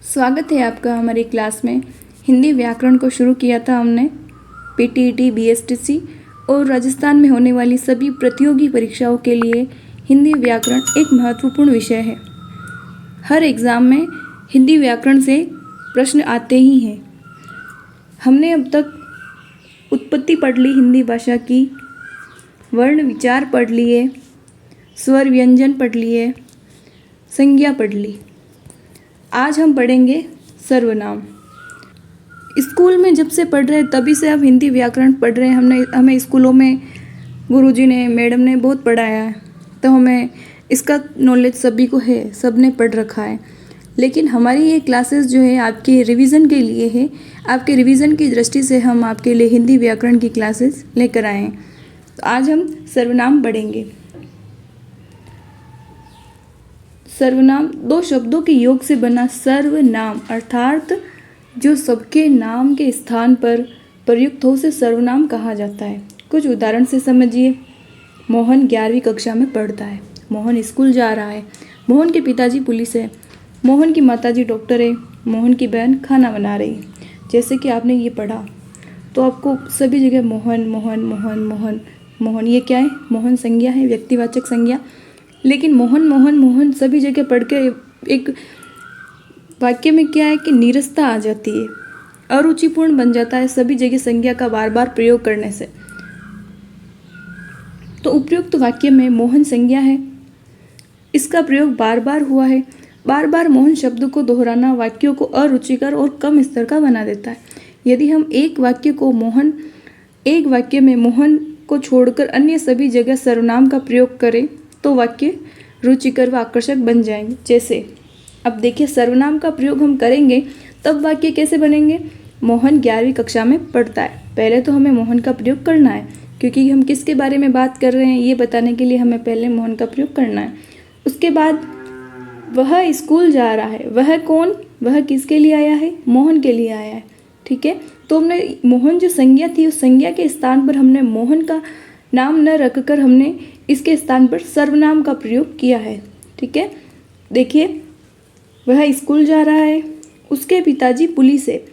स्वागत है आपका हमारी क्लास में। हिंदी व्याकरण को शुरू किया था हमने पीटीईटी, बीएसटीसी और राजस्थान में होने वाली सभी प्रतियोगी परीक्षाओं के लिए हिंदी व्याकरण एक महत्वपूर्ण विषय है। हर एग्ज़ाम में हिंदी व्याकरण से प्रश्न आते ही हैं। हमने अब तक उत्पत्ति पढ़ ली हिंदी भाषा की, वर्ण विचार पढ़ लिए, स्वर व्यंजन पढ़ लिए, संज्ञा पढ़ ली। आज हम पढ़ेंगे सर्वनाम। स्कूल में जब से पढ़ रहे तभी से अब हिंदी व्याकरण पढ़ रहे हैं। हमें स्कूलों में गुरुजी ने, मैडम ने बहुत पढ़ाया है, तो हमें इसका नॉलेज सभी को है, सब ने पढ़ रखा है। लेकिन हमारी ये क्लासेस जो है आपके रिवीजन के लिए है। आपके रिवीजन की दृष्टि से हम आपके लिए हिंदी व्याकरण की क्लासेस लेकर आए हैं। तो आज हम सर्वनाम पढ़ेंगे। सर्वनाम दो शब्दों के योग से बना सर्वनाम अर्थात जो सबके नाम के स्थान पर प्रयुक्त हो उसे सर्वनाम कहा जाता है। कुछ उदाहरण से समझिए। मोहन 11वीं कक्षा में पढ़ता है। मोहन स्कूल जा रहा है। मोहन के पिताजी पुलिस है। मोहन की माताजी डॉक्टर है। मोहन की बहन खाना बना रही है। जैसे कि आपने ये पढ़ा तो आपको सभी जगह मोहन मोहन मोहन मोहन मोहन, ये क्या है? मोहन संज्ञा है, व्यक्तिवाचक संज्ञा। लेकिन मोहन मोहन मोहन सभी जगह पढ़ के एक वाक्य में क्या है कि नीरसता आ जाती है, अरुचिपूर्ण बन जाता है सभी जगह संज्ञा का बार बार प्रयोग करने से। तो उपयुक्त वाक्य में मोहन संज्ञा है, इसका प्रयोग बार बार हुआ है। बार बार मोहन शब्द को दोहराना वाक्यों को अरुचिकर और कम स्तर का बना देता है। यदि हम एक वाक्य में मोहन को छोड़कर अन्य सभी जगह सर्वनाम का प्रयोग करें तो वाक्य रुचिकर व आकर्षक बन जाएंगे। जैसे अब देखिए, सर्वनाम का प्रयोग हम करेंगे तब वाक्य कैसे बनेंगे? मोहन 11वीं कक्षा में पढ़ता है। पहले तो हमें मोहन का प्रयोग करना है, क्योंकि हम किसके बारे में बात कर रहे हैं ये बताने के लिए हमें पहले मोहन का प्रयोग करना है। उसके बाद वह स्कूल जा रहा है। वह कौन? वह किसके लिए आया है? मोहन के लिए आया है। ठीक है, तो हमने मोहन जो संज्ञा थी उस संज्ञा के स्थान पर हमने मोहन का नाम न रखकर हमने इसके स्थान पर सर्वनाम का प्रयोग किया है। ठीक है, देखिए, वह स्कूल जा रहा है। उसके पिताजी पुलिस है।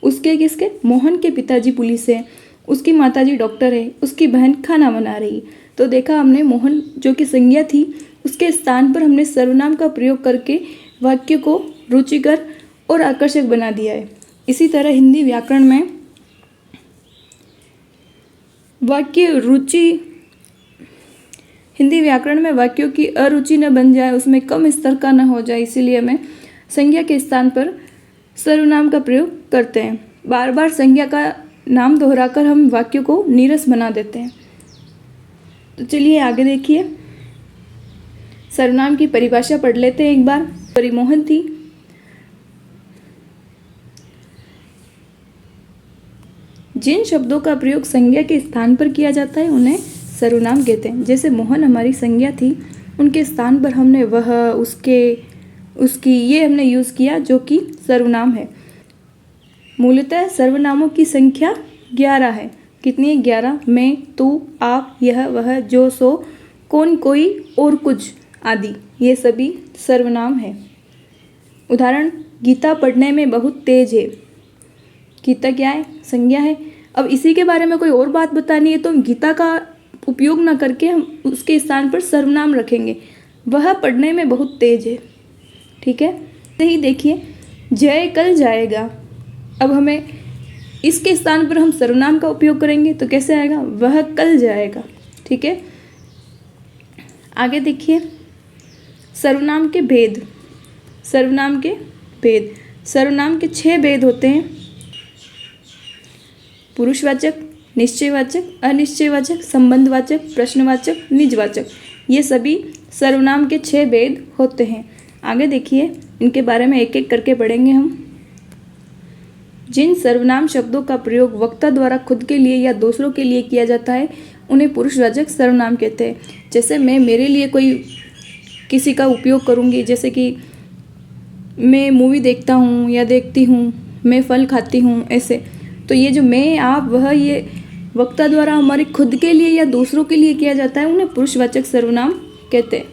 उसके किसके? मोहन के पिताजी पुलिस है। उसकी माताजी डॉक्टर है। उसकी बहन खाना बना रही। तो देखा हमने, मोहन जो कि संज्ञा थी उसके स्थान पर हमने सर्वनाम का प्रयोग करके वाक्य को रुचिकर और आकर्षक बना दिया है। इसी तरह हिंदी व्याकरण में वाक्यों की अरुचि न बन जाए, उसमें कम स्तर का न हो जाए, इसीलिए हमें संज्ञा के स्थान पर सर्वनाम का प्रयोग करते हैं। बार बार संज्ञा का नाम दोहराकर हम वाक्यों को नीरस बना देते हैं। तो चलिए आगे देखिए, सर्वनाम की परिभाषा पढ़ लेते हैं एक बार। परिमोहन थी। जिन शब्दों का प्रयोग संज्ञा के स्थान पर किया जाता है उन्हें सर्वनाम कहते हैं। जैसे मोहन हमारी संज्ञा थी, उनके स्थान पर हमने वह, उसकी ये हमने यूज़ किया जो कि सर्वनाम है। मूलतः सर्वनामों की संख्या 11 है। कितनी है? 11। मैं, तू, आप, यह, वह, जो, सो, कौन, कोई और कुछ आदि, ये सभी सर्वनाम है। उदाहरण, गीता पढ़ने में बहुत तेज है। गीता क्या है? संज्ञा है। अब इसी के बारे में कोई और बात बतानी है तो गीता का उपयोग न करके हम उसके स्थान पर सर्वनाम रखेंगे। वह पढ़ने में बहुत तेज है। ठीक है, यही देखिए, जय कल जाएगा। अब हमें इसके स्थान पर हम सर्वनाम का उपयोग करेंगे तो कैसे आएगा? वह कल जाएगा। ठीक है, आगे देखिए, सर्वनाम के भेद। सर्वनाम के 6 भेद होते हैं। पुरुषवाचक, निश्चयवाचक, अनिश्चयवाचक, संबंधवाचक, प्रश्नवाचक, निजवाचक, ये सभी सर्वनाम के 6 भेद होते हैं। आगे देखिए, इनके बारे में एक एक करके पढ़ेंगे हम। जिन सर्वनाम शब्दों का प्रयोग वक्ता द्वारा खुद के लिए या दूसरों के लिए किया जाता है उन्हें पुरुषवाचक सर्वनाम कहते हैं। जैसे मैं मेरे लिए कोई किसी का उपयोग करूँगी, जैसे कि मैं मूवी देखता हूँ या देखती हूँ, मैं फल खाती हूँ, ऐसे। तो ये जो मैं, आप, वह, ये वक्ता द्वारा हमारे खुद के लिए या दूसरों के लिए किया जाता है उन्हें पुरुषवाचक सर्वनाम कहते हैं।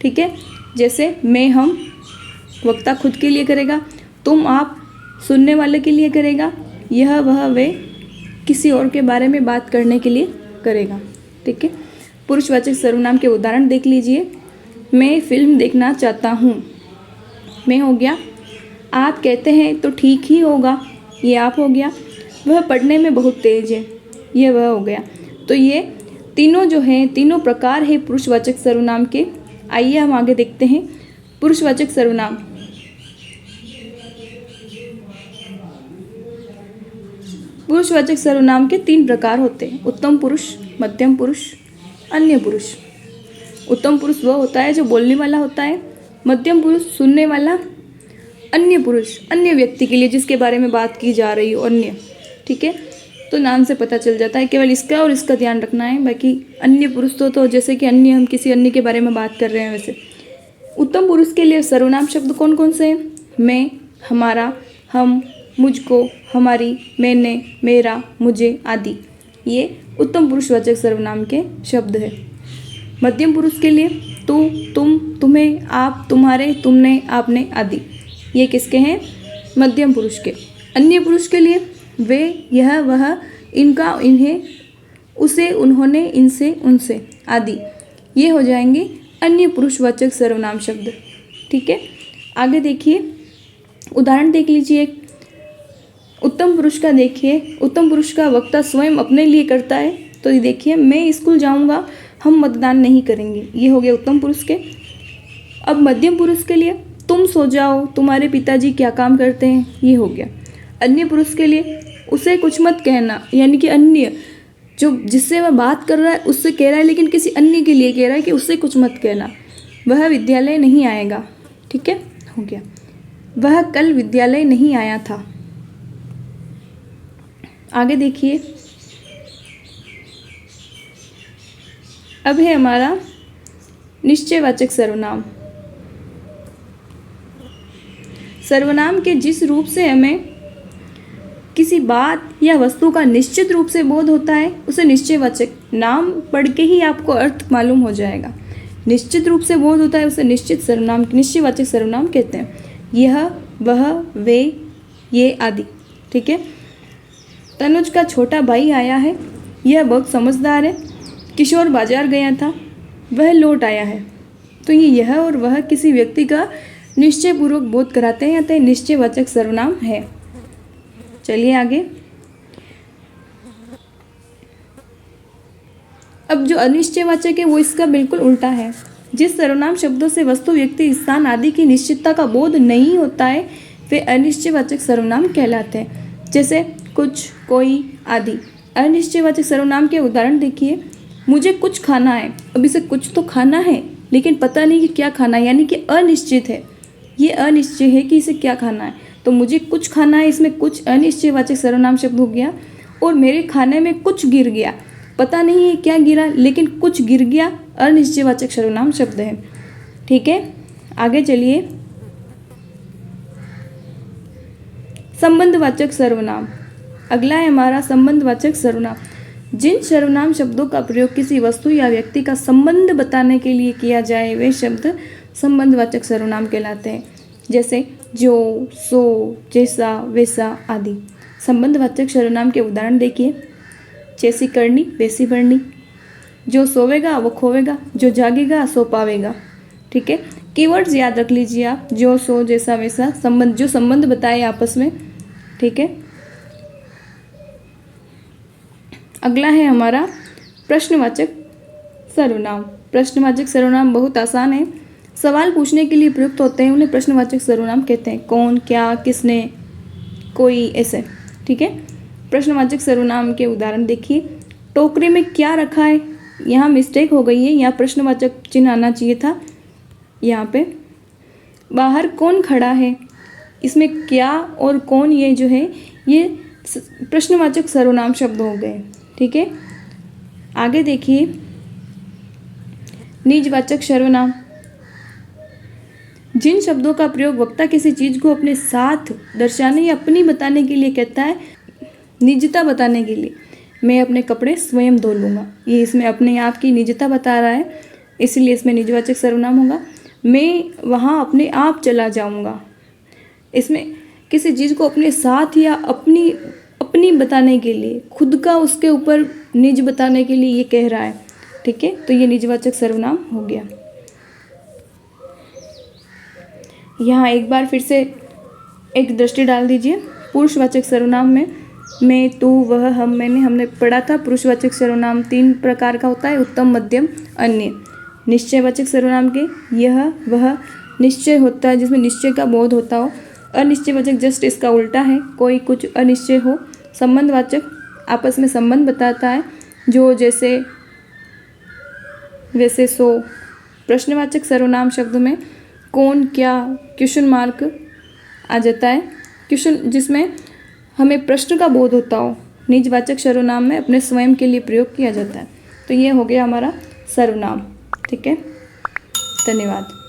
ठीक है, जैसे मैं, हम, वक्ता खुद के लिए करेगा, तुम आप सुनने वाले के लिए करेगा, यह वह वे किसी और के बारे में बात करने के लिए करेगा। ठीक है, पुरुषवाचक सर्वनाम के उदाहरण देख लीजिए। मैं फिल्म देखना चाहता हूँ, मैं हो गया। आप कहते हैं तो ठीक ही होगा, ये आप हो गया। वह पढ़ने में बहुत तेज है, ये वह हो गया। तो ये तीनों जो हैं, तीनों प्रकार है पुरुषवाचक सर्वनाम के। आइए हम आगे देखते हैं। पुरुषवाचक सर्वनाम, पुरुषवाचक सर्वनाम के 3 प्रकार होते हैं, उत्तम पुरुष, मध्यम पुरुष, अन्य पुरुष। उत्तम पुरुष वह होता है जो बोलने वाला होता है, मध्यम पुरुष सुनने वाला, अन्य पुरुष अन्य व्यक्ति के लिए जिसके बारे में बात की जा रही हो, अन्य। ठीक है, तो नाम से पता चल जाता है, केवल इसका और इसका ध्यान रखना है। बाकी अन्य पुरुष तो जैसे कि अन्य, हम किसी अन्य के बारे में बात कर रहे हैं वैसे। उत्तम पुरुष के लिए सर्वनाम शब्द कौन कौन से हैं? मैं, हमारा, हम, मुझको, हमारी, मैंने, मेरा, मुझे आदि। ये उत्तम पुरुषवाचक सर्वनाम के शब्द है। मध्यम पुरुष के लिए तू, तुम, तुम्हें, आप, तुम्हारे, तुमने, आपने आदि। ये किसके हैं? मध्यम पुरुष के। अन्य पुरुष के लिए वे, यह, वह, इनका, इन्हें, उसे, उन्होंने, इनसे, उनसे आदि। ये हो जाएंगे अन्य पुरुषवाचक सर्वनाम शब्द। ठीक है, आगे देखिए, उदाहरण देख लीजिए। उत्तम पुरुष का देखिए, उत्तम पुरुष का वक्ता स्वयं अपने लिए करता है। तो ये देखिए, मैं स्कूल जाऊंगा, हम मतदान नहीं करेंगे। ये हो गया उत्तम पुरुष के। अब मध्यम पुरुष के लिए तुम सो जाओ, तुम्हारे पिताजी क्या काम करते हैं, ये हो गया। अन्य पुरुष के लिए उसे कुछ मत कहना, यानी कि अन्य जो जिससे वह बात कर रहा है उससे कह रहा है, लेकिन किसी अन्य के लिए कह रहा है कि उससे कुछ मत कहना, वह विद्यालय नहीं आएगा। ठीक है, हो गया। वह कल विद्यालय नहीं आया था। आगे देखिए, अब है हमारा निश्चयवाचक सर्वनाम। सर्वनाम के जिस रूप से हमें किसी बात या वस्तु का निश्चित रूप से बोध होता है उसे निश्चयवाचक, नाम पढ़ के ही आपको अर्थ मालूम हो जाएगा। निश्चित रूप से बोध होता है उसे निश्चित सर्वनाम, निश्चयवाचक सर्वनाम कहते हैं। यह, वह, वे, ये आदि। ठीक है, तनुज का छोटा भाई आया है, यह बहुत समझदार है। किशोर बाजार गया था, वह लौट आया है। तो ये यह और वह किसी व्यक्ति का निश्चयपूर्वक बोध कराते हैं, अतः निश्चयवाचक सर्वनाम है। चलिए आगे। अब जो अनिश्चयवाचक है वो इसका बिल्कुल उल्टा है। जिस सर्वनाम शब्दों से वस्तु, व्यक्ति, स्थान आदि की निश्चितता का बोध नहीं होता है वे अनिश्चयवाचक सर्वनाम कहलाते हैं। जैसे कुछ, कोई आदि। अनिश्चयवाचक सर्वनाम के उदाहरण देखिए। मुझे कुछ खाना है, अब इसे कुछ तो खाना है लेकिन पता नहीं कि क्या खाना है, यानी कि अनिश्चित है। ये अनिश्चय है कि इसे क्या खाना है। तो मुझे कुछ खाना है, इसमें कुछ अनिश्चयवाचक सर्वनाम शब्द हो गया। और मेरे खाने में कुछ गिर गया, पता नहीं है क्या गिरा लेकिन कुछ गिर गया, अनिश्चयवाचक सर्वनाम शब्द है। ठीक है, आगे चलिए। संबंधवाचक सर्वनाम, अगला है हमारा संबंधवाचक सर्वनाम। जिन सर्वनाम शब्दों का प्रयोग किसी वस्तु या व्यक्ति का संबंध बताने के लिए किया जाए वे शब्द संबंधवाचक सर्वनाम कहलाते हैं। जैसे जो, सो, जैसा, वैसा आदि। संबंधवाचक सर्वनाम के उदाहरण देखिए। जैसी करनी वैसी भरनी, जो सोवेगा वो खोवेगा, जो जागेगा सो पावेगा। ठीक है, कीवर्ड्स याद रख लीजिए आप, जो, सो, जैसा, वैसा, संबंध, जो संबंध बताए आपस में। ठीक है, अगला है हमारा प्रश्नवाचक सर्वनाम। प्रश्नवाचक सर्वनाम बहुत आसान है, सवाल पूछने के लिए प्रयुक्त होते हैं, उन्हें प्रश्नवाचक सर्वनाम कहते हैं। कौन, क्या, किसने, कोई, ऐसे। ठीक है, प्रश्नवाचक सर्वनाम के उदाहरण देखिए। टोकरी में क्या रखा है, यहाँ मिस्टेक हो गई है, यहाँ प्रश्नवाचक चिन्ह आना चाहिए था यहाँ पे। बाहर कौन खड़ा है, इसमें क्या और कौन, ये जो है ये प्रश्नवाचक सर्वनाम शब्द हो गए। ठीक है, आगे देखिए। निजवाचक सर्वनाम, जिन शब्दों का प्रयोग वक्ता किसी चीज़ को अपने साथ दर्शाने या अपनी बताने के लिए कहता है, निजता बताने के लिए। मैं अपने कपड़े स्वयं धो लूँगा, ये इसमें अपने आप की निजता बता रहा है, इसलिए इसमें निजवाचक सर्वनाम होगा। मैं वहाँ अपने आप चला जाऊँगा, इसमें किसी चीज़ को अपने साथ या अपनी अपनी बताने के लिए, खुद का उसके ऊपर निज बताने के लिए ये कह रहा है। ठीक है, तो ये निजवाचक सर्वनाम हो गया। यहाँ एक बार फिर से एक दृष्टि डाल दीजिए। पुरुषवाचक सर्वनाम में मैं, तू, वह, हम, मैंने, हमने पढ़ा था। पुरुषवाचक सर्वनाम 3 प्रकार का होता है, उत्तम, मध्यम, अन्य। निश्चयवाचक सर्वनाम के यह, वह, निश्चय होता है जिसमें निश्चय का बोध होता हो। अनिश्चयवाचक जस्ट इसका उल्टा है, कोई कुछ अनिश्चय हो। संबंधवाचक आपस में संबंध बताता है, जो जैसे वैसे सो। प्रश्नवाचक सर्वनाम शब्द में कौन, क्या, क्वेश्चन मार्क आ जाता है, क्वेश्चन जिसमें हमें प्रश्न का बोध होता हो। निजवाचक सर्वनाम में अपने स्वयं के लिए प्रयोग किया जाता है। तो ये हो गया हमारा सर्वनाम। ठीक है, धन्यवाद।